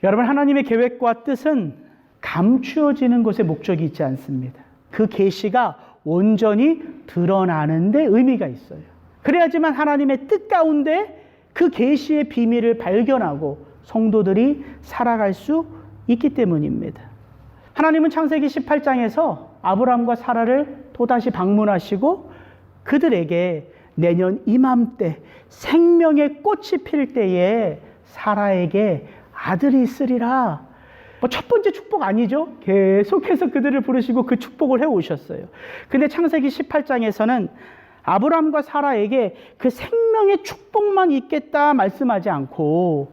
여러분, 하나님의 계획과 뜻은 감추어지는 것에 목적이 있지 않습니다. 그 계시가 온전히 드러나는 데 의미가 있어요. 그래야지만 하나님의 뜻 가운데 그 계시의 비밀을 발견하고 성도들이 살아갈 수 있기 때문입니다. 하나님은 창세기 18장에서 아브라함과 사라를 또다시 방문하시고 그들에게 내년 이맘때 생명의 꽃이 필 때에 사라에게 아들이 있으리라. 첫 번째 축복 아니죠? 계속해서 그들을 부르시고 그 축복을 해오셨어요. 근데 창세기 18장에서는 아브라함과 사라에게 그 생명의 축복만 있겠다 말씀하지 않고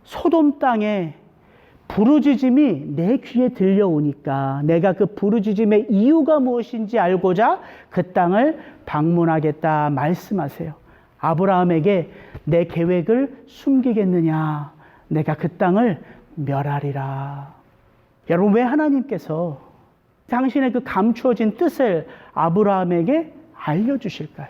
소돔 땅에 부르짖음이 내 귀에 들려오니까 내가 그 부르짖음의 이유가 무엇인지 알고자 그 땅을 방문하겠다 말씀하세요. 아브라함에게 내 계획을 숨기겠느냐? 내가 그 땅을 멸하리라. 여러분, 왜 하나님께서 당신의 그 감추어진 뜻을 아브라함에게 알려주실까요?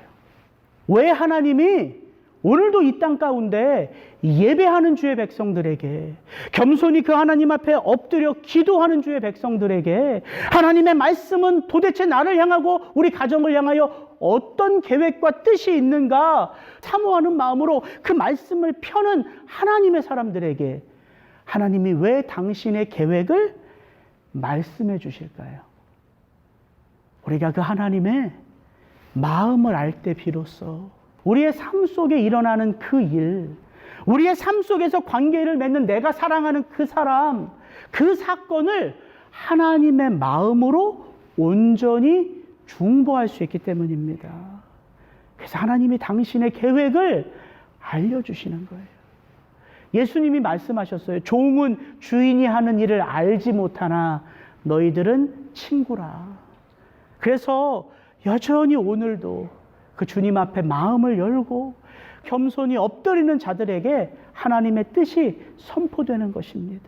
왜 하나님이 오늘도 이 땅 가운데 예배하는 주의 백성들에게, 겸손히 그 하나님 앞에 엎드려 기도하는 주의 백성들에게 하나님의 말씀은 도대체 나를 향하고 우리 가정을 향하여 어떤 계획과 뜻이 있는가 사모하는 마음으로 그 말씀을 펴는 하나님의 사람들에게 하나님이 왜 당신의 계획을 말씀해 주실까요? 우리가 그 하나님의 마음을 알 때 비로소 우리의 삶 속에 일어나는 그 일, 우리의 삶 속에서 관계를 맺는 내가 사랑하는 그 사람, 그 사건을 하나님의 마음으로 온전히 중보할 수 있기 때문입니다. 그래서 하나님이 당신의 계획을 알려주시는 거예요. 예수님이 말씀하셨어요. 종은 주인이 하는 일을 알지 못하나 너희들은 친구라. 그래서 여전히 오늘도 그 주님 앞에 마음을 열고 겸손히 엎드리는 자들에게 하나님의 뜻이 선포되는 것입니다.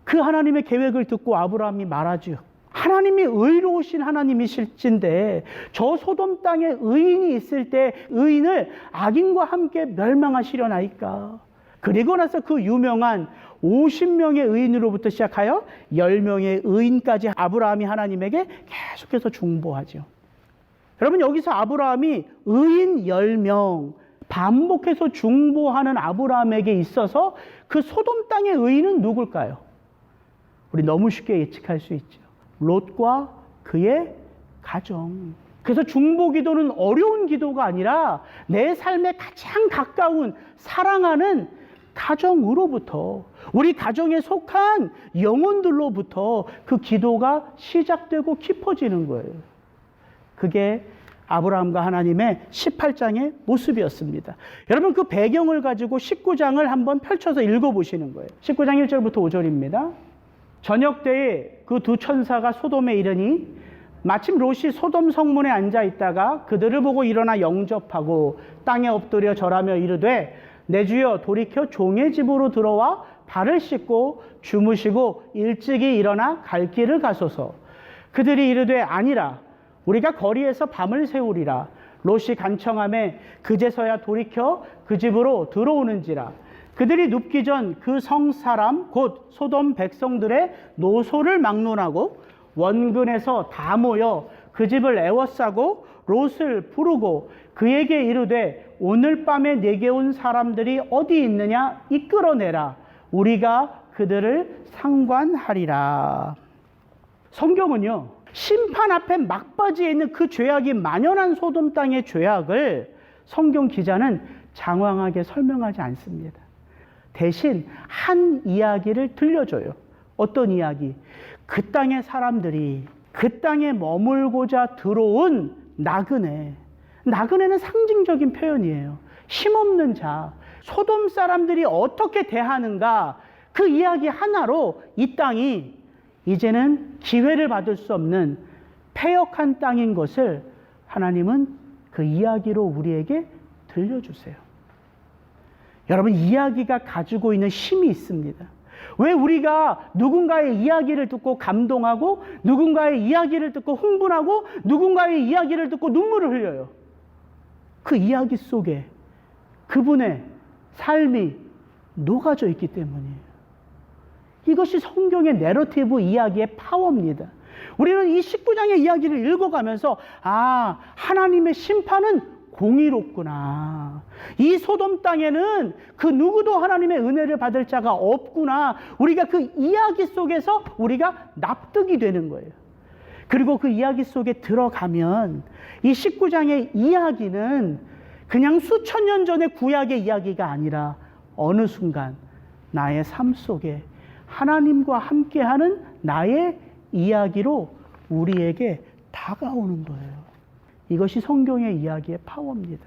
그 하나님의 계획을 듣고 아브라함이 말하죠. 하나님이 의로우신 하나님이실진데 저 소돔 땅에 의인이 있을 때 의인을 악인과 함께 멸망하시려나이까. 그리고 나서 그 유명한 50명의 의인으로부터 시작하여 10명의 의인까지 아브라함이 하나님에게 계속해서 중보하죠. 여러분, 여기서 아브라함이 의인 10명 반복해서 중보하는 아브라함에게 있어서 그 소돔 땅의 의인은 누굴까요? 우리 너무 쉽게 예측할 수 있죠. 롯과 그의 가정. 그래서 중보 기도는 어려운 기도가 아니라 내 삶에 가장 가까운 사랑하는 가정으로부터, 우리 가정에 속한 영혼들로부터 그 기도가 시작되고 깊어지는 거예요. 그게 아브라함과 하나님의 18장의 모습이었습니다. 여러분, 그 배경을 가지고 19장을 한번 펼쳐서 읽어보시는 거예요. 19장 1절부터 5절입니다. 저녁 때에 그 두 천사가 소돔에 이르니 마침 롯이 소돔 성문에 앉아 있다가 그들을 보고 일어나 영접하고 땅에 엎드려 절하며 이르되 내 주여 돌이켜 종의 집으로 들어와 발을 씻고 주무시고 일찍이 일어나 갈 길을 가소서. 그들이 이르되 아니라 우리가 거리에서 밤을 새우리라. 롯이 간청하매 그제서야 돌이켜 그 집으로 들어오는지라. 그들이 눕기 전 그 성 사람 곧 소돔 백성들의 노소를 막론하고 원근에서 다 모여 그 집을 에워싸고 롯을 부르고 그에게 이르되 오늘 밤에 내게 온 사람들이 어디 있느냐 이끌어내라. 우리가 그들을 상관하리라. 성경은요, 심판 앞에 막바지에 있는 그 죄악이 만연한 소돔 땅의 죄악을 성경 기자는 장황하게 설명하지 않습니다. 대신 한 이야기를 들려줘요. 어떤 이야기? 그 땅의 사람들이 그 땅에 머물고자 들어온 나그네. 나그네는 상징적인 표현이에요. 힘없는 자. 소돔 사람들이 어떻게 대하는가, 그 이야기 하나로 이 땅이 이제는 기회를 받을 수 없는 패역한 땅인 것을 하나님은 그 이야기로 우리에게 들려주세요. 여러분, 이야기가 가지고 있는 힘이 있습니다. 왜 우리가 누군가의 이야기를 듣고 감동하고 누군가의 이야기를 듣고 흥분하고 누군가의 이야기를 듣고 눈물을 흘려요? 그 이야기 속에 그분의 삶이 녹아져 있기 때문이에요. 이것이 성경의 내러티브 이야기의 파워입니다. 우리는 이 19장의 이야기를 읽어가면서 하나님의 심판은 공의롭구나. 이 소돔 땅에는 그 누구도 하나님의 은혜를 받을 자가 없구나. 우리가 그 이야기 속에서 우리가 납득이 되는 거예요. 그리고 그 이야기 속에 들어가면 이 19장의 이야기는 그냥 수천 년 전의 구약의 이야기가 아니라 어느 순간 나의 삶 속에 하나님과 함께하는 나의 이야기로 우리에게 다가오는 거예요. 이것이 성경의 이야기의 파워입니다.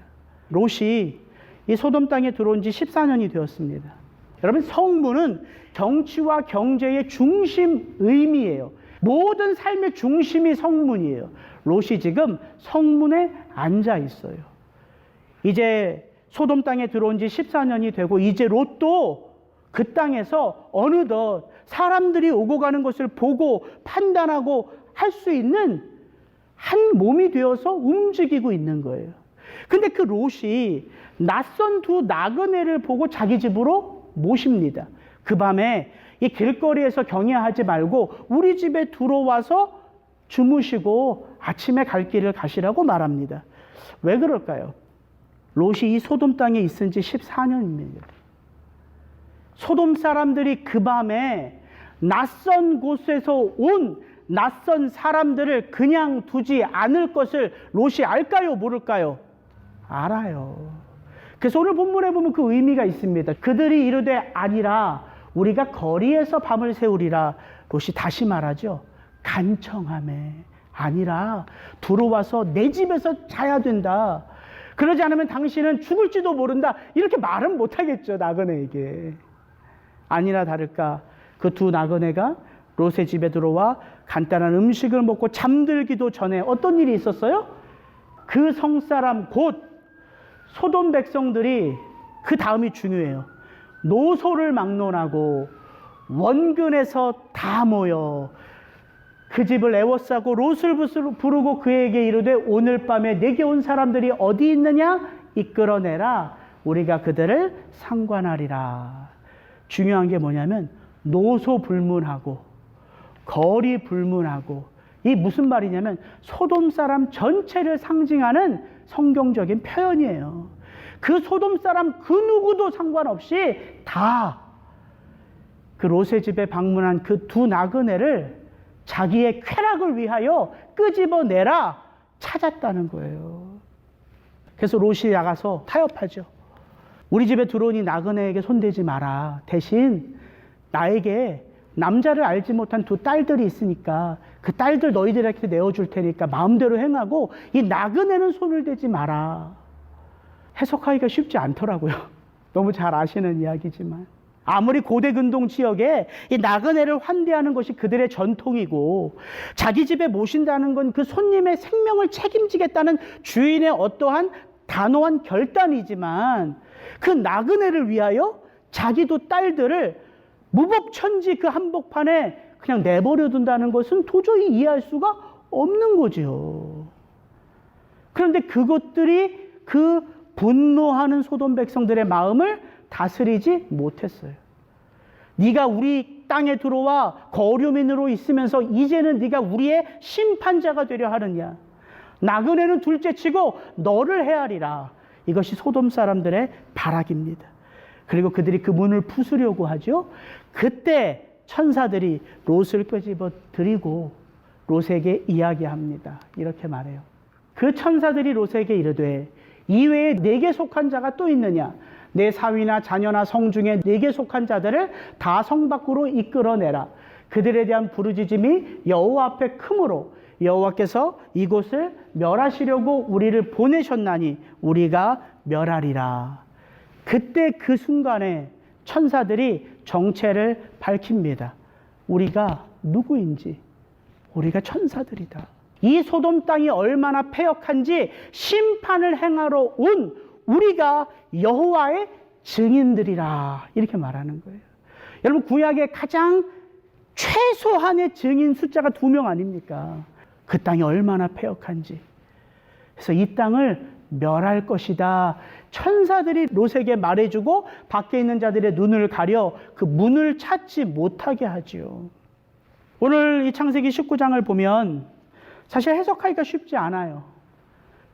롯이 이 소돔 땅에 들어온 지 14년이 되었습니다. 여러분, 성문은 정치와 경제의 중심 의미예요. 모든 삶의 중심이 성문이에요. 롯이 지금 성문에 앉아 있어요. 이제 소돔 땅에 들어온 지 14년이 되고 이제 롯도 그 땅에서 어느덧 사람들이 오고 가는 것을 보고 판단하고 할 수 있는 한 몸이 되어서 움직이고 있는 거예요. 근데 그 롯이 낯선 두 나그네를 보고 자기 집으로 모십니다. 그 밤에 이 길거리에서 경외하지 말고 우리 집에 들어와서 주무시고 아침에 갈 길을 가시라고 말합니다. 왜 그럴까요? 롯이 이 소돔 땅에 있은 지 14년입니다. 소돔 사람들이 그 밤에 낯선 곳에서 온 낯선 사람들을 그냥 두지 않을 것을 롯이 알까요? 모를까요? 알아요. 그래서 오늘 본문에 보면 그 의미가 있습니다. 그들이 이르되 아니라 우리가 거리에서 밤을 새우리라. 롯이 다시 말하죠. 간청함에 아니라 들어와서 내 집에서 자야 된다. 그러지 않으면 당신은 죽을지도 모른다. 이렇게 말은 못하겠죠, 나그네에게. 아니나 다를까 그 두 나그네가 롯의 집에 들어와 간단한 음식을 먹고 잠들기도 전에 어떤 일이 있었어요? 그 성사람 곧 소돔 백성들이, 그 다음이 중요해요. 노소를 막론하고 원근에서 다 모여 그 집을 애워싸고 롯을 부르고 그에게 이르되 오늘 밤에 내게 온 사람들이 어디 있느냐? 이끌어내라. 우리가 그들을 상관하리라. 중요한 게 뭐냐면 노소 불문하고 거리 불문하고, 이 무슨 말이냐면 소돔 사람 전체를 상징하는 성경적인 표현이에요. 그 소돔 사람 그 누구도 상관없이 다 그 롯의 집에 방문한 그 두 나그네를 자기의 쾌락을 위하여 끄집어내라 찾았다는 거예요. 그래서 롯이 나가서 타협하죠. 우리 집에 들어오니 나그네에게 손대지 마라. 대신 나에게 남자를 알지 못한 두 딸들이 있으니까 그 딸들 너희들에게 내어줄 테니까 마음대로 행하고 이 나그네는 손을 대지 마라. 해석하기가 쉽지 않더라고요. 너무 잘 아시는 이야기지만. 아무리 고대 근동 지역에 이 나그네를 환대하는 것이 그들의 전통이고 자기 집에 모신다는 건 그 손님의 생명을 책임지겠다는 주인의 어떠한 단호한 결단이지만 그 나그네를 위하여 자기도 딸들을 무법천지 그 한복판에 그냥 내버려 둔다는 것은 도저히 이해할 수가 없는 거죠. 그런데 그것들이 그 분노하는 소돔 백성들의 마음을 다스리지 못했어요. 네가 우리 땅에 들어와 거류민으로 있으면서 이제는 네가 우리의 심판자가 되려 하느냐. 나그네는 둘째치고 너를 헤아리라. 이것이 소돔 사람들의 발악입니다. 그리고 그들이 그 문을 부수려고 하죠. 그때 천사들이 롯을 끄집어 들이고 롯에게 이야기합니다. 이렇게 말해요. 그 천사들이 롯에게 이르되 이외에 내게 속한 자가 또 있느냐? 내 사위나 자녀나 성 중에 내게 속한 자들을 다 성 밖으로 이끌어내라. 그들에 대한 부르짖음이 여호와 앞에 크므로 여호와께서 이곳을 멸하시려고 우리를 보내셨나니 우리가 멸하리라. 그때 그 순간에 천사들이 정체를 밝힙니다. 우리가 누구인지, 우리가 천사들이다. 이 소돔 땅이 얼마나 패역한지 심판을 행하러 온 우리가 여호와의 증인들이라. 이렇게 말하는 거예요. 여러분, 구약의 가장 최소한의 증인 숫자가 2명 아닙니까? 그 땅이 얼마나 패역한지. 그래서 이 땅을 멸할 것이다. 천사들이 롯에게 말해주고 밖에 있는 자들의 눈을 가려 그 문을 찾지 못하게 하지요. 오늘 이 창세기 19장을 보면 사실 해석하기가 쉽지 않아요.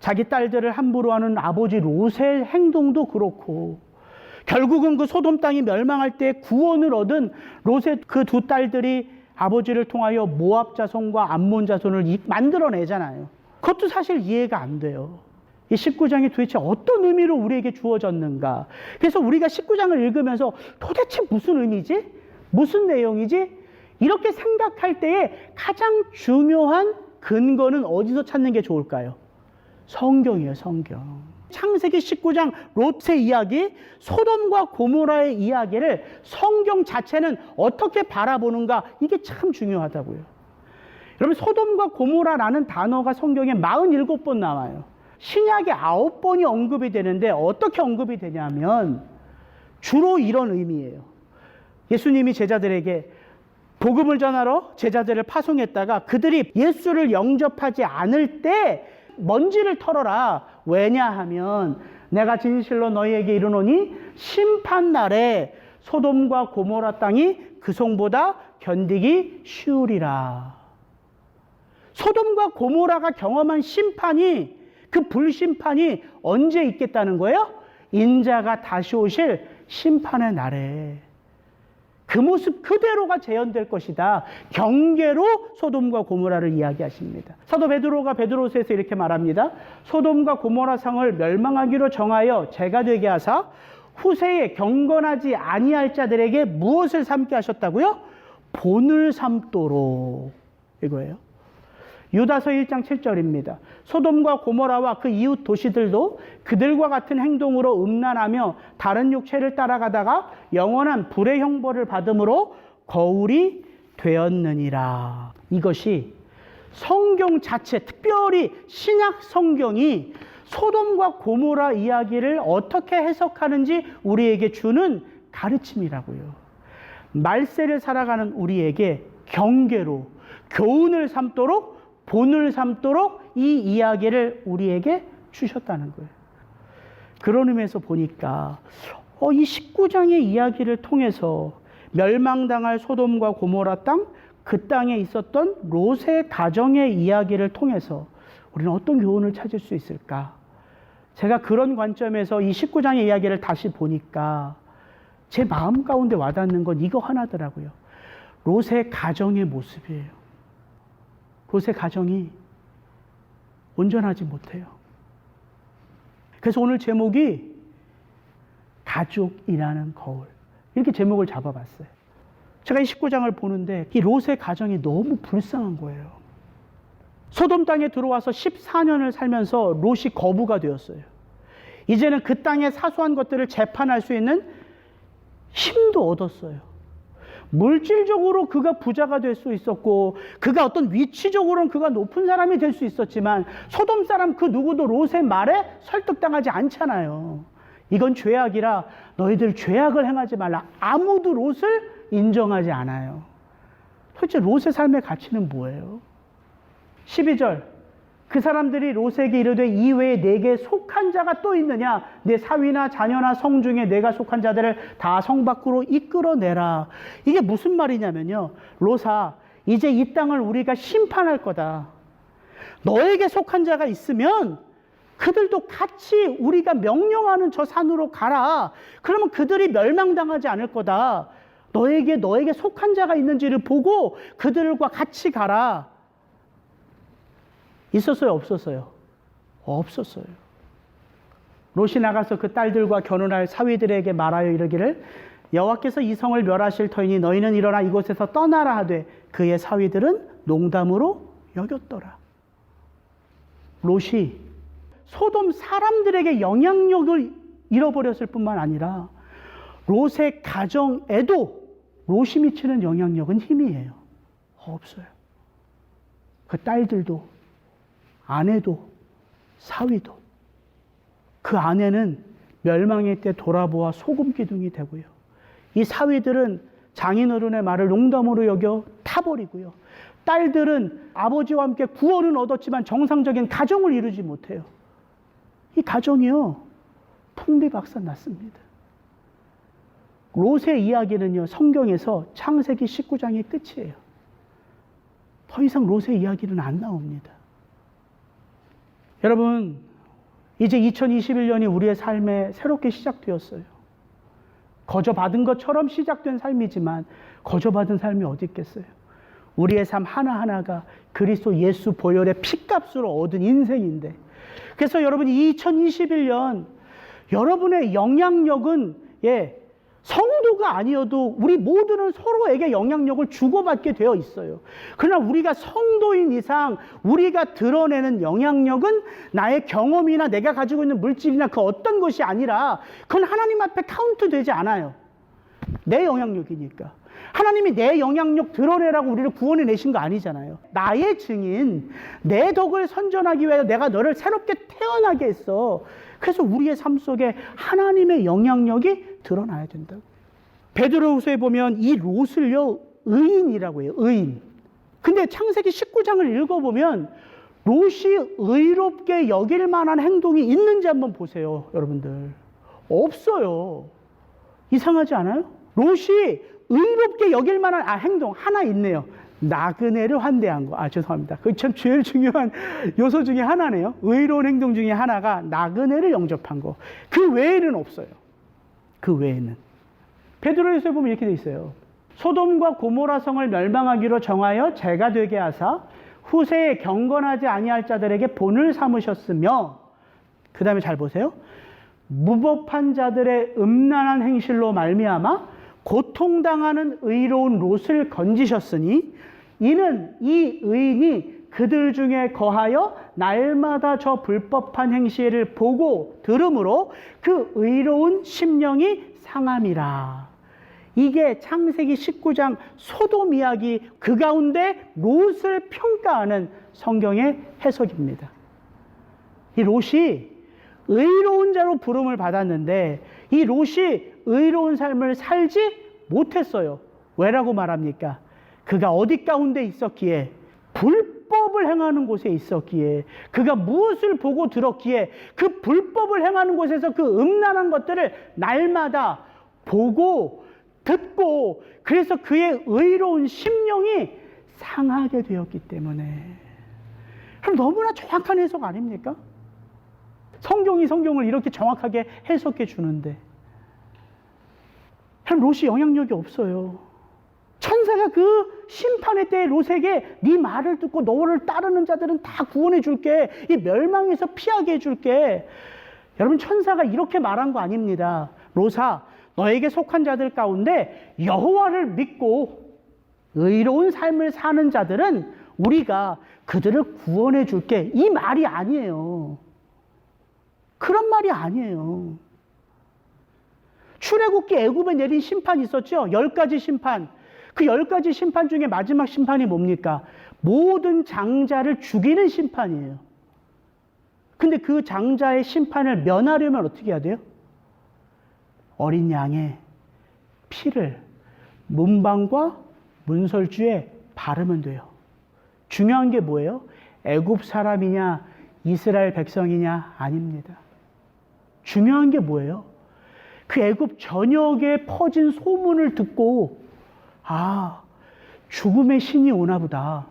자기 딸들을 함부로 하는 아버지 롯의 행동도 그렇고, 결국은 그 소돔 땅이 멸망할 때 구원을 얻은 롯의 그 두 딸들이 아버지를 통하여 모압 자손과 암몬 자손을 만들어내잖아요. 그것도 사실 이해가 안 돼요. 이 19장이 도대체 어떤 의미로 우리에게 주어졌는가. 그래서 우리가 19장을 읽으면서 도대체 무슨 의미지? 무슨 내용이지? 이렇게 생각할 때에 가장 중요한 근거는 어디서 찾는 게 좋을까요? 성경이에요, 성경. 창세기 19장 롯의 이야기, 소돔과 고모라의 이야기를 성경 자체는 어떻게 바라보는가, 이게 참 중요하다고요. 여러분, 소돔과 고모라라는 단어가 성경에 47번 나와요. 신약에 9번이 언급이 되는데 어떻게 언급이 되냐면 주로 이런 의미예요. 예수님이 제자들에게 복음을 전하러 제자들을 파송했다가 그들이 예수를 영접하지 않을 때 먼지를 털어라. 왜냐하면 내가 진실로 너희에게 이르노니 심판날에 소돔과 고모라 땅이 그 성보다 견디기 쉬우리라. 소돔과 고모라가 경험한 심판이, 그 불심판이 언제 있겠다는 거예요? 인자가 다시 오실 심판의 날에 그 모습 그대로가 재현될 것이다. 경계로 소돔과 고모라를 이야기하십니다. 사도 베드로가 베드로서에서 이렇게 말합니다. 소돔과 고모라 성을 멸망하기로 정하여 죄가 되게 하사 후세에 경건하지 아니할 자들에게 무엇을 삼게 하셨다고요? 본을 삼도록. 이거예요. 유다서 1장 7절입니다. 소돔과 고모라와 그 이웃 도시들도 그들과 같은 행동으로 음란하며 다른 육체를 따라가다가 영원한 불의 형벌을 받음으로 거울이 되었느니라. 이것이 성경 자체, 특별히 신약 성경이 소돔과 고모라 이야기를 어떻게 해석하는지 우리에게 주는 가르침이라고요. 말세를 살아가는 우리에게 경계로 교훈을 삼도록, 본을 삼도록 이 이야기를 우리에게 주셨다는 거예요. 그런 의미에서 보니까 이 19장의 이야기를 통해서 멸망당할 소돔과 고모라 땅, 그 땅에 있었던 롯의 가정의 이야기를 통해서 우리는 어떤 교훈을 찾을 수 있을까? 제가 그런 관점에서 이 19장의 이야기를 다시 보니까 제 마음 가운데 와닿는 건 이거 하나더라고요. 롯의 가정의 모습이에요. 롯의 가정이 온전하지 못해요. 그래서 오늘 제목이 가족이라는 거울, 이렇게 제목을 잡아봤어요. 제가 이 19장을 보는데 이 롯의 가정이 너무 불쌍한 거예요. 소돔 땅에 들어와서 14년을 살면서 롯이 거부가 되었어요. 이제는 그 땅의 사소한 것들을 재판할 수 있는 힘도 얻었어요. 물질적으로 그가 부자가 될 수 있었고, 그가 어떤 위치적으로는 그가 높은 사람이 될 수 있었지만 소돔 사람 그 누구도 롯의 말에 설득당하지 않잖아요. 이건 죄악이라 너희들 죄악을 행하지 말라. 아무도 롯을 인정하지 않아요. 도대체 롯의 삶의 가치는 뭐예요? 12절, 그 사람들이 롯에게 이르되 이외에 내게 속한 자가 또 있느냐? 내 사위나 자녀나 성 중에 내가 속한 자들을 다 성 밖으로 이끌어내라. 이게 무슨 말이냐면요, 롯아, 이제 이 땅을 우리가 심판할 거다. 너에게 속한 자가 있으면 그들도 같이 우리가 명령하는 저 산으로 가라. 그러면 그들이 멸망당하지 않을 거다. 너에게 속한 자가 있는지를 보고 그들과 같이 가라. 있었어요, 없었어요? 없었어요. 롯이 나가서 그 딸들과 결혼할 사위들에게 말하여 이르기를 여호와께서 이 성을 멸하실 터이니 너희는 일어나 이곳에서 떠나라 하되 그의 사위들은 농담으로 여겼더라. 롯이 소돔 사람들에게 영향력을 잃어버렸을 뿐만 아니라 롯의 가정에도 롯이 미치는 영향력은 힘이에요. 없어요. 그 딸들도, 아내도, 사위도. 그 아내는 멸망의 때 돌아보아 소금 기둥이 되고요. 이 사위들은 장인어른의 말을 농담으로 여겨 타버리고요. 딸들은 아버지와 함께 구원은 얻었지만 정상적인 가정을 이루지 못해요. 이 가정이요, 풍비박산 났습니다. 롯의 이야기는요, 성경에서 창세기 19장이 끝이에요. 더 이상 롯의 이야기는 안 나옵니다. 여러분, 이제 2021년이 우리의 삶에 새롭게 시작되었어요. 거저받은 것처럼 시작된 삶이지만 거저받은 삶이 어디 있겠어요? 우리의 삶 하나하나가 그리스도 예수 보혈의 피값으로 얻은 인생인데, 그래서 여러분, 2021년 여러분의 영향력은 성도가 아니어도 우리 모두는 서로에게 영향력을 주고받게 되어 있어요. 그러나 우리가 성도인 이상 우리가 드러내는 영향력은 나의 경험이나 내가 가지고 있는 물질이나 그 어떤 것이 아니라, 그건 하나님 앞에 카운트 되지 않아요. 내 영향력이니까. 하나님이 내 영향력 드러내라고 우리를 구원해 내신 거 아니잖아요. 나의 증인, 내 덕을 선전하기 위해 내가 너를 새롭게 태어나게 했어. 그래서 우리의 삶 속에 하나님의 영향력이 드러나야 된다고. 베드로후서에 보면 이 롯을요, 의인이라고 해요. 의인. 근데 창세기 19장을 읽어보면 롯이 의롭게 여길 만한 행동이 있는지 한번 보세요, 여러분들. 없어요. 이상하지 않아요? 롯이 의롭게 여길 만한 행동 하나 있네요. 나그네를 환대한 거. 죄송합니다. 그게 참 제일 중요한 요소 중에 하나네요. 의로운 행동 중에 하나가 나그네를 영접한 거. 그 외에는 없어요. 그 외에는. 베드로후서에 보면 이렇게 돼 있어요. 소돔과 고모라 성을 멸망하기로 정하여 죄가 되게 하사 후세에 경건하지 아니할 자들에게 본을 삼으셨으며, 그 다음에 잘 보세요. 무법한 자들의 음란한 행실로 말미암아 고통당하는 의로운 롯을 건지셨으니 이는 이 의인이 그들 중에 거하여 날마다 저 불법한 행실을 보고 들음으로 그 의로운 심령이 상함이라. 이게 창세기 19장 소돔 이야기, 그 가운데 롯을 평가하는 성경의 해석입니다. 이 롯이 의로운 자로 부름을 받았는데 이 롯이 의로운 삶을 살지 못했어요. 왜라고 말합니까? 그가 어디 가운데 있었기에, 불법을 행하는 곳에 있었기에, 그가 무엇을 보고 들었기에 그 불법을 행하는 곳에서 그 음란한 것들을 날마다 보고 듣고, 그래서 그의 의로운 심령이 상하게 되었기 때문에. 그럼 너무나 정확한 해석 아닙니까? 성경이 성경을 이렇게 정확하게 해석해 주는데 그럼 롯이 영향력이 없어요. 천사가 그 심판의 때에 롯에게 네 말을 듣고 너를 따르는 자들은 다 구원해 줄게, 이 멸망에서 피하게 해줄게. 여러분, 천사가 이렇게 말한 거 아닙니다. 롯아, 너에게 속한 자들 가운데 여호와를 믿고 의로운 삶을 사는 자들은 우리가 그들을 구원해 줄게, 이 말이 아니에요. 그런 말이 아니에요. 출애굽기 애굽에 내린 심판이 있었죠. 10가지 심판. 그 10가지 심판 중에 마지막 심판이 뭡니까? 모든 장자를 죽이는 심판이에요. 근데 그 장자의 심판을 면하려면 어떻게 해야 돼요? 어린 양의 피를 문방과 문설주에 바르면 돼요. 중요한 게 뭐예요? 애굽 사람이냐 이스라엘 백성이냐 아닙니다. 중요한 게 뭐예요? 그 애굽 전역에 퍼진 소문을 듣고 죽음의 신이 오나 보다.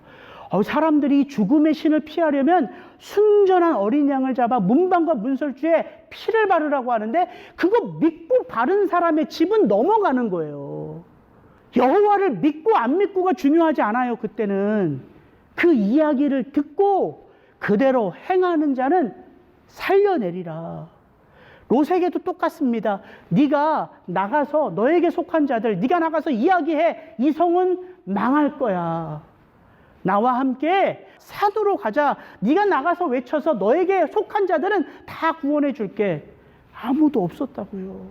사람들이 죽음의 신을 피하려면 순전한 어린 양을 잡아 문방과 문설주에 피를 바르라고 하는데 그거 믿고 바른 사람의 집은 넘어가는 거예요. 여호와를 믿고 안 믿고가 중요하지 않아요. 그때는 그 이야기를 듣고 그대로 행하는 자는 살려내리라. 롯에게도 똑같습니다. 네가 나가서 너에게 속한 자들, 네가 나가서 이야기해. 이 성은 망할 거야. 나와 함께 산으로 가자. 네가 나가서 외쳐서 너에게 속한 자들은 다 구원해 줄게. 아무도 없었다고요.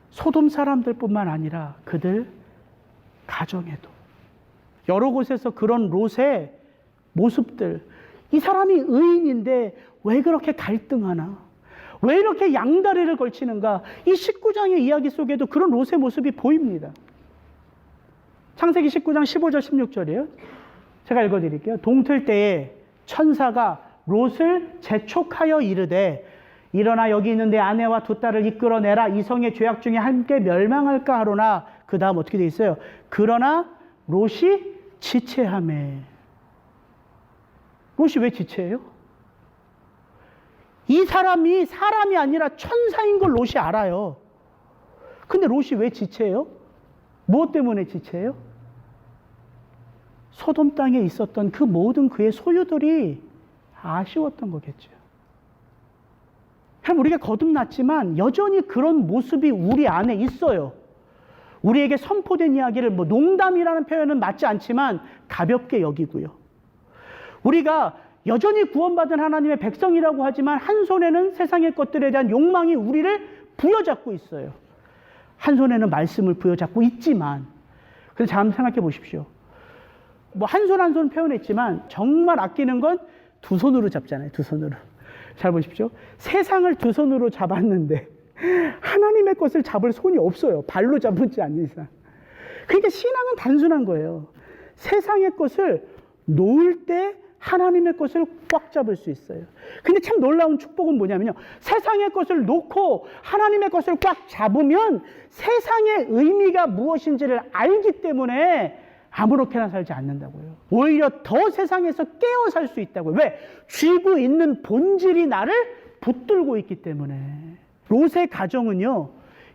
소돔 사람들뿐만 아니라 그들 가정에도 여러 곳에서 그런 롯의 모습들, 이 사람이 의인인데 왜 그렇게 갈등하나? 왜 이렇게 양다리를 걸치는가? 이 19장의 이야기 속에도 그런 롯의 모습이 보입니다. 창세기 19장 15절 16절이에요. 제가 읽어드릴게요. 동틀 때에 천사가 롯을 재촉하여 이르되 일어나 여기 있는 내 아내와 두 딸을 이끌어내라. 이 성의 죄악 중에 함께 멸망할까 하로나. 그 다음 어떻게 돼 있어요? 그러나 롯이 지체하매. 롯이 왜 지체해요? 이 사람이 사람이 아니라 천사인 걸 롯이 알아요. 근데 롯이 왜 지체해요? 무엇 때문에 지체해요? 소돔 땅에 있었던 그 모든 그의 소유들이 아쉬웠던 거겠죠. 우리가 거듭났지만 여전히 그런 모습이 우리 안에 있어요. 우리에게 선포된 이야기를 농담이라는 표현은 맞지 않지만 가볍게 여기고요. 우리가 여전히 구원받은 하나님의 백성이라고 하지만 한 손에는 세상의 것들에 대한 욕망이 우리를 부여잡고 있어요. 한 손에는 말씀을 부여잡고 있지만, 그래서 잘 한번 생각해 보십시오. 한 손 한 손 표현했지만 정말 아끼는 건 두 손으로 잡잖아요. 두 손으로. 잘 보십시오. 세상을 두 손으로 잡았는데 하나님의 것을 잡을 손이 없어요. 발로 잡지 않는 이상. 그러니까 신앙은 단순한 거예요. 세상의 것을 놓을 때 하나님의 것을 꽉 잡을 수 있어요. 근데 참 놀라운 축복은 뭐냐면요. 세상의 것을 놓고 하나님의 것을 꽉 잡으면 세상의 의미가 무엇인지를 알기 때문에 아무렇게나 살지 않는다고요. 오히려 더 세상에서 깨어 살 수 있다고요. 왜? 쥐고 있는 본질이 나를 붙들고 있기 때문에. 롯의 가정은요,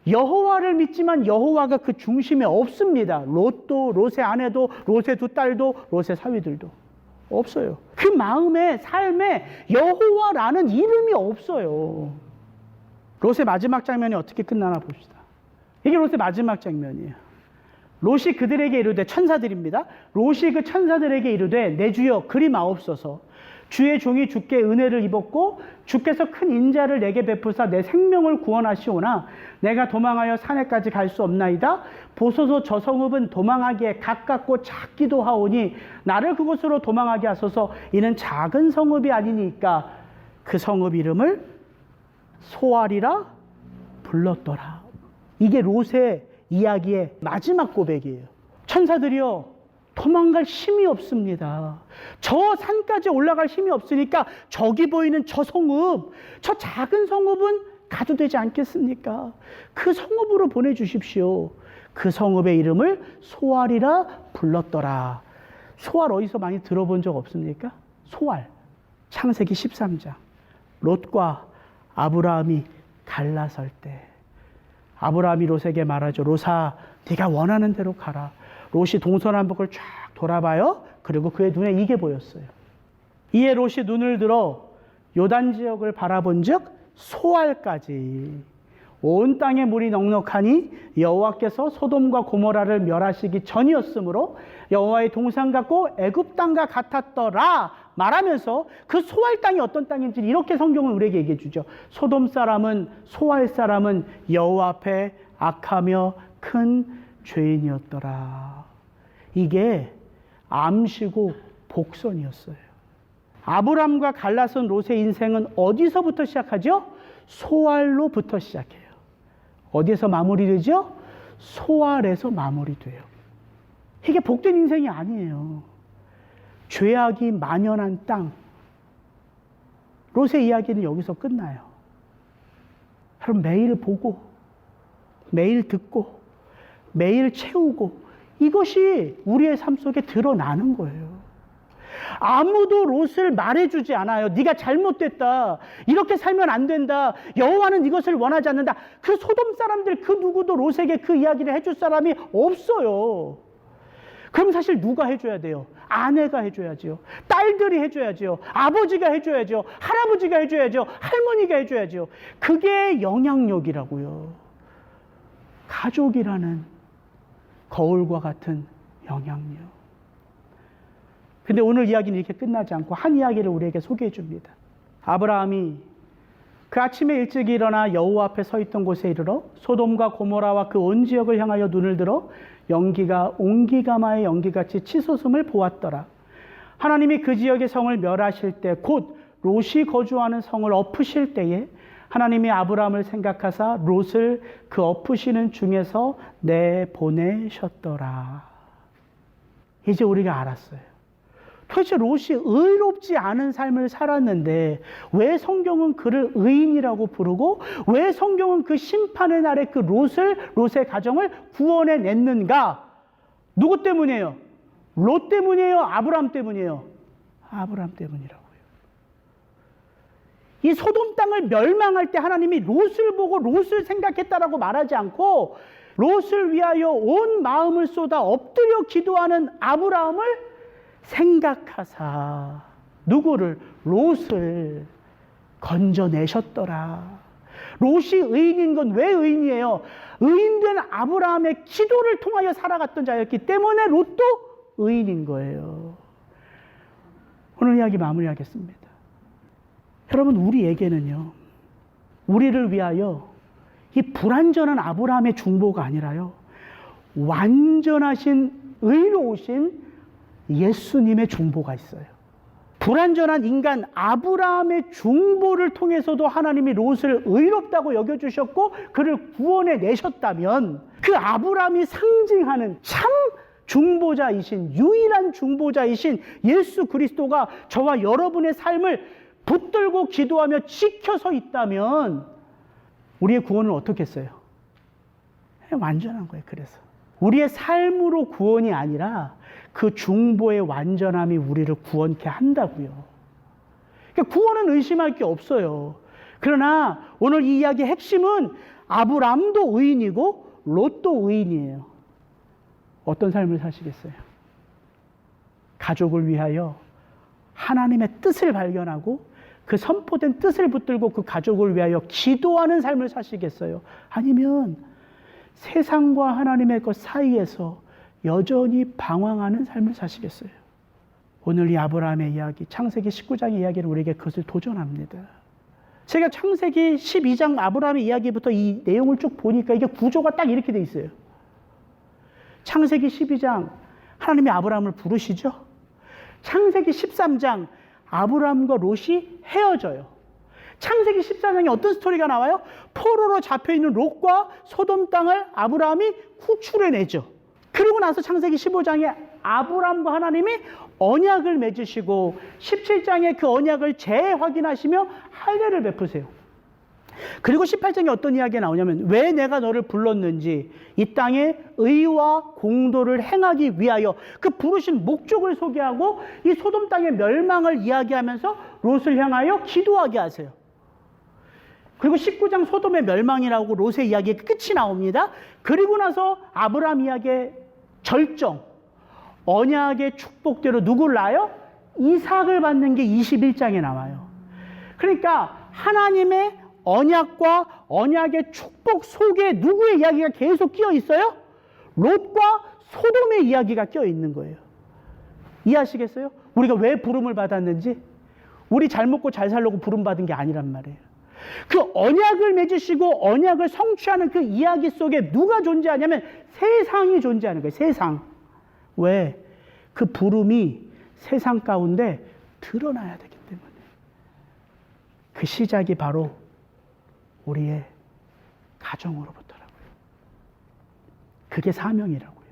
여호와를 믿지만 여호와가 그 중심에 없습니다. 롯도, 롯의 아내도, 롯의 두 딸도, 롯의 사위들도 없어요. 그 마음에, 삶에 여호와라는 이름이 없어요. 롯의 마지막 장면이 어떻게 끝나나 봅시다. 이게 롯의 마지막 장면이에요. 롯이 그들에게 이르되, 천사들입니다. 롯이 그 천사들에게 이르되, 내 주여 그리 마옵소서. 주의 종이 주께 은혜를 입었고 주께서 큰 인자를 내게 베푸사 내 생명을 구원하시오나 내가 도망하여 산에까지 갈 수 없나이다. 보소서 저 성읍은 도망하기에 가깝고 작기도 하오니 나를 그곳으로 도망하게 하소서. 이는 작은 성읍이 아니니까. 그 성읍 이름을 소알이라 불렀더라. 이게 롯의 이야기의 마지막 고백이에요. 천사들이요, 도망갈 힘이 없습니다. 저 산까지 올라갈 힘이 없으니까 저기 보이는 저 성읍, 저 작은 성읍은 가도 되지 않겠습니까? 그 성읍으로 보내주십시오. 그 성읍의 이름을 소알이라 불렀더라. 소알 어디서 많이 들어본 적 없습니까? 소알. 창세기 13장. 롯과 아브라함이 갈라설 때 아브라함이 롯에게 말하죠. 롯아, 네가 원하는 대로 가라. 롯이 동서남북을 쫙 돌아봐요. 그리고 그의 눈에 이게 보였어요. 이에 롯이 눈을 들어 요단 지역을 바라본 즉 소알까지 온 땅에 물이 넉넉하니 여호와께서 소돔과 고모라를 멸하시기 전이었으므로 여호와의 동산 같고 애굽 땅과 같았더라 말하면서 그 소알 땅이 어떤 땅인지 이렇게 성경은 우리에게 얘기해 주죠. 소돔 사람은, 소알 사람은 여호와 앞에 악하며 큰 죄인이었더라. 이게 암시고 복선이었어요. 아브람과 갈라선 롯의 인생은 어디서부터 시작하죠? 소알로부터 시작해요. 어디에서 마무리되죠? 소알에서 마무리돼요. 이게 복된 인생이 아니에요. 죄악이 만연한 땅. 롯의 이야기는 여기서 끝나요. 여러분, 매일 보고, 매일 듣고, 매일 채우고, 이것이 우리의 삶 속에 드러나는 거예요. 아무도 롯을 말해주지 않아요. 네가 잘못됐다. 이렇게 살면 안 된다. 여호와는 이것을 원하지 않는다. 그 소돔 사람들 그 누구도 롯에게 그 이야기를 해줄 사람이 없어요. 그럼 사실 누가 해줘야 돼요? 아내가 해줘야죠. 딸들이 해줘야죠. 아버지가 해줘야죠. 할아버지가 해줘야죠. 할머니가 해줘야죠. 그게 영향력이라고요. 가족이라는 거울과 같은 영향력. 근데 오늘 이야기는 이렇게 끝나지 않고 한 이야기를 우리에게 소개해 줍니다. 아브라함이 그 아침에 일찍 일어나 여호와 앞에 서 있던 곳에 이르러 소돔과 고모라와 그 온 지역을 향하여 눈을 들어 연기가 옹기가마의 연기같이 치솟음을 보았더라. 하나님이 그 지역의 성을 멸하실 때 곧 롯이 거주하는 성을 엎으실 때에 하나님이 아브라함을 생각하사 롯을 그 엎으시는 중에서 내보내셨더라. 이제 우리가 알았어요. 도대체 롯이 의롭지 않은 삶을 살았는데 왜 성경은 그를 의인이라고 부르고 왜 성경은 그 심판의 날에 그 롯의 가정을 구원해 냈는가? 누구 때문이에요? 롯 때문이에요? 아브람 때문이에요? 아브람 때문이라고요. 이 소돔 땅을 멸망할 때 하나님이 롯을 보고 롯을 생각했다라고 말하지 않고 롯을 위하여 온 마음을 쏟아 엎드려 기도하는 아브라함을 생각하사 누구를? 롯을 건져내셨더라. 롯이 의인인 건 왜 의인이에요? 의인된 아브라함의 기도를 통하여 살아갔던 자였기 때문에 롯도 의인인 거예요. 오늘 이야기 마무리하겠습니다. 여러분, 우리에게는요, 우리를 위하여 이 불완전한 아브라함의 중보가 아니라요, 완전하신 의로우신 예수님의 중보가 있어요. 불완전한 인간 아브라함의 중보를 통해서도 하나님이 롯을 의롭다고 여겨주셨고 그를 구원해 내셨다면 그 아브라함이 상징하는 참 중보자이신, 유일한 중보자이신 예수 그리스도가 저와 여러분의 삶을 붙들고 기도하며 지켜서 있다면 우리의 구원은 어떻게 했어요? 완전한 거예요. 그래서 우리의 삶으로 구원이 아니라 그 중보의 완전함이 우리를 구원케 한다고요. 그러니까 구원은 의심할 게 없어요. 그러나 오늘 이 이야기의 핵심은 아브람도 의인이고 롯도 의인이에요. 어떤 삶을 사시겠어요? 가족을 위하여 하나님의 뜻을 발견하고 그 선포된 뜻을 붙들고 그 가족을 위하여 기도하는 삶을 사시겠어요? 아니면 세상과 하나님의 것 사이에서 여전히 방황하는 삶을 사시겠어요? 오늘 이 아브라함의 이야기, 창세기 19장의 이야기는 우리에게 그것을 도전합니다. 제가 창세기 12장 아브라함의 이야기부터 이 내용을 쭉 보니까 이게 구조가 딱 이렇게 돼 있어요. 창세기 12장 하나님이 아브라함을 부르시죠. 창세기 13장 아브라함과 롯이 헤어져요. 창세기 14장에 어떤 스토리가 나와요? 포로로 잡혀있는 롯과 소돔 땅을 아브라함이 구출해내죠. 그리고 나서 창세기 15장에 아브라함과 하나님이 언약을 맺으시고 17장에 그 언약을 재확인하시며 할례를 베푸세요. 그리고 18장에 어떤 이야기가 나오냐면 왜 내가 너를 불렀는지 이 땅에 의와 공도를 행하기 위하여 그 부르신 목적을 소개하고 이 소돔 땅의 멸망을 이야기하면서 롯을 향하여 기도하게 하세요. 그리고 19장 소돔의 멸망이라고 롯의 이야기의 끝이 나옵니다. 그리고 나서 아브라함 이야기의 절정, 언약의 축복대로 누구를 낳아요? 이삭을 받는 게 21장에 나와요. 그러니까 하나님의 언약과 언약의 축복 속에 누구의 이야기가 계속 끼어 있어요? 롯과 소돔의 이야기가 끼어 있는 거예요. 이해하시겠어요? 우리가 왜 부름을 받았는지, 우리 잘 먹고 잘 살려고 부름 받은 게 아니란 말이에요. 그 언약을 맺으시고 언약을 성취하는 그 이야기 속에 누가 존재하냐면 세상이 존재하는 거예요. 세상. 왜? 그 부름이 세상 가운데 드러나야 되기 때문에. 그 시작이 바로 우리의 가정으로부터라고요. 그게 사명이라고요.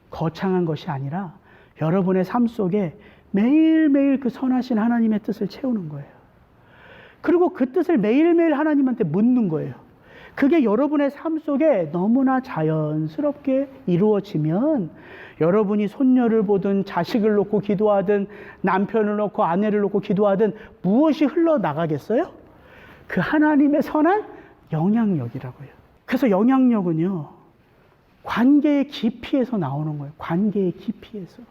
거창한 것이 아니라 여러분의 삶 속에 매일매일 그 선하신 하나님의 뜻을 채우는 거예요. 그리고 그 뜻을 매일매일 하나님한테 묻는 거예요. 그게 여러분의 삶 속에 너무나 자연스럽게 이루어지면 여러분이 손녀를 보든 자식을 놓고 기도하든 남편을 놓고 아내를 놓고 기도하든 무엇이 흘러나가겠어요? 그 하나님의 선한 영향력이라고요. 그래서 영향력은요, 관계의 깊이에서 나오는 거예요. 관계의 깊이에서.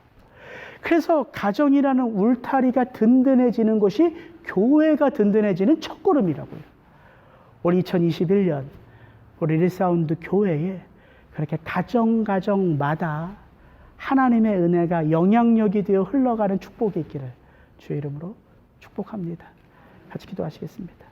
그래서 가정이라는 울타리가 든든해지는 것이 교회가 든든해지는 첫걸음이라고요. 올 2021년 우리 리사운드 교회에 그렇게 가정마다 하나님의 은혜가 영향력이 되어 흘러가는 축복이 있기를 주의 이름으로 축복합니다. 같이 기도하시겠습니다.